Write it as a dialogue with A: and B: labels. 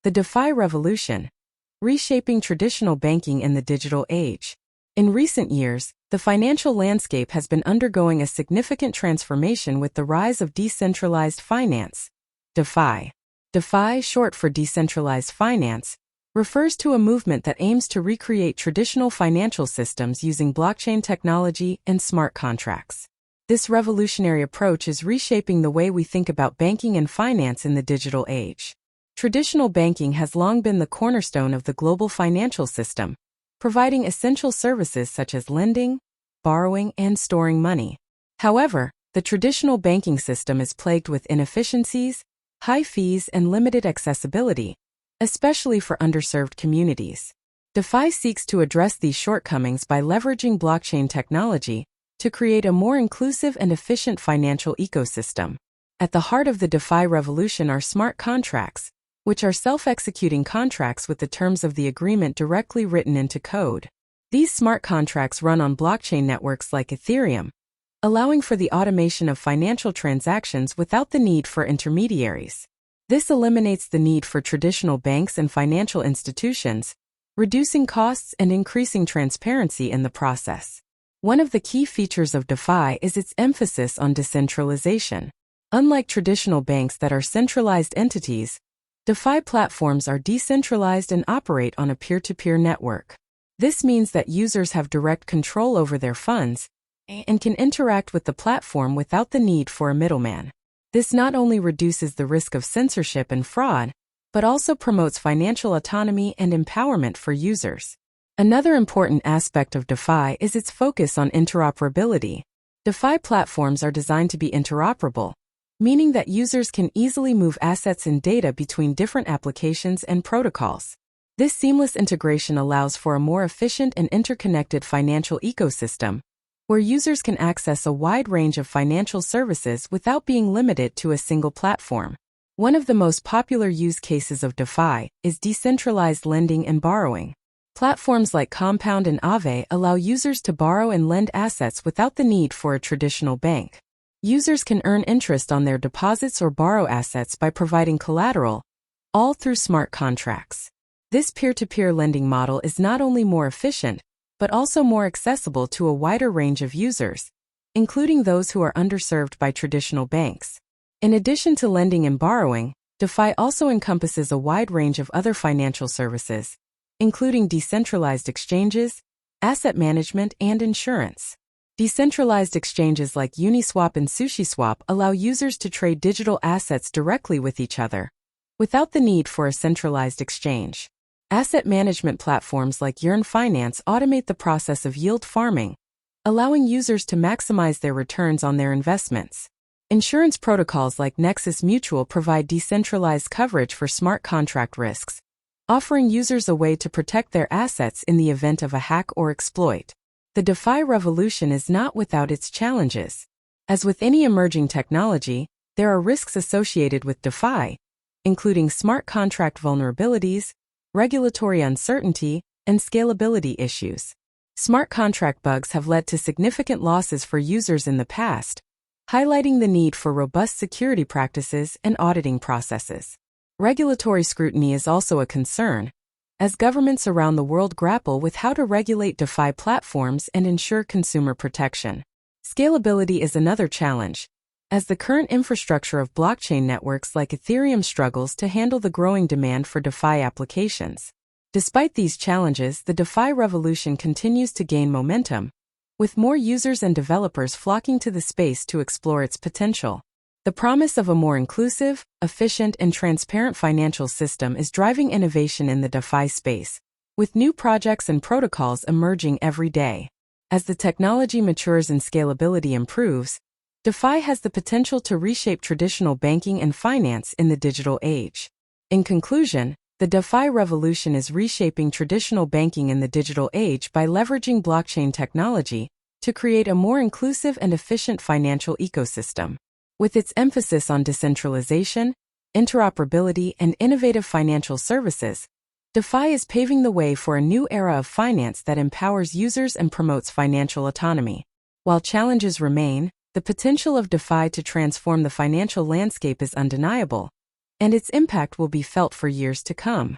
A: The DeFi revolution, reshaping traditional banking in the digital age. In recent years, the financial landscape has been undergoing a significant transformation with the rise of decentralized finance. DeFi. DeFi, short for decentralized finance, refers to a movement that aims to recreate traditional financial systems using blockchain technology and smart contracts. This revolutionary approach is reshaping the way we think about banking and finance in the digital age. Traditional banking has long been the cornerstone of the global financial system, providing essential services such as lending, borrowing, and storing money. However, the traditional banking system is plagued with inefficiencies, high fees, and limited accessibility, especially for underserved communities. DeFi seeks to address these shortcomings by leveraging blockchain technology to create a more inclusive and efficient financial ecosystem. At the heart of the DeFi revolution are smart contracts, which are self-executing contracts with the terms of the agreement directly written into code. These smart contracts run on blockchain networks like Ethereum, allowing for the automation of financial transactions without the need for intermediaries. This eliminates the need for traditional banks and financial institutions, reducing costs and increasing transparency in the process. One of the key features of DeFi is its emphasis on decentralization. Unlike traditional banks that are centralized entities, DeFi platforms are decentralized and operate on a peer-to-peer network. This means that users have direct control over their funds and can interact with the platform without the need for a middleman. This not only reduces the risk of censorship and fraud, but also promotes financial autonomy and empowerment for users. Another important aspect of DeFi is its focus on interoperability. DeFi platforms are designed to be interoperable, meaning that users can easily move assets and data between different applications and protocols. This seamless integration allows for a more efficient and interconnected financial ecosystem, where users can access a wide range of financial services without being limited to a single platform. One of the most popular use cases of DeFi is decentralized lending and borrowing. Platforms like Compound and Aave allow users to borrow and lend assets without the need for a traditional bank. Users can earn interest on their deposits or borrow assets by providing collateral, all through smart contracts. This peer-to-peer lending model is not only more efficient, but also more accessible to a wider range of users, including those who are underserved by traditional banks. In addition to lending and borrowing, DeFi also encompasses a wide range of other financial services, including decentralized exchanges, asset management, and insurance. Decentralized exchanges like Uniswap and SushiSwap allow users to trade digital assets directly with each other, without the need for a centralized exchange. Asset management platforms like Yearn Finance automate the process of yield farming, allowing users to maximize their returns on their investments. Insurance protocols like Nexus Mutual provide decentralized coverage for smart contract risks, offering users a way to protect their assets in the event of a hack or exploit. The DeFi revolution is not without its challenges. As with any emerging technology, there are risks associated with DeFi, including smart contract vulnerabilities, regulatory uncertainty, and scalability issues. Smart contract bugs have led to significant losses for users in the past, highlighting the need for robust security practices and auditing processes. Regulatory scrutiny is also a concern, as governments around the world grapple with how to regulate DeFi platforms and ensure consumer protection. Scalability is another challenge, as the current infrastructure of blockchain networks like Ethereum struggles to handle the growing demand for DeFi applications. Despite these challenges, the DeFi revolution continues to gain momentum, with more users and developers flocking to the space to explore its potential. The promise of a more inclusive, efficient, and transparent financial system is driving innovation in the DeFi space, with new projects and protocols emerging every day. As the technology matures and scalability improves, DeFi has the potential to reshape traditional banking and finance in the digital age. In conclusion, the DeFi revolution is reshaping traditional banking in the digital age by leveraging blockchain technology to create a more inclusive and efficient financial ecosystem. With its emphasis on decentralization, interoperability, and innovative financial services, DeFi is paving the way for a new era of finance that empowers users and promotes financial autonomy. While challenges remain, the potential of DeFi to transform the financial landscape is undeniable, and its impact will be felt for years to come.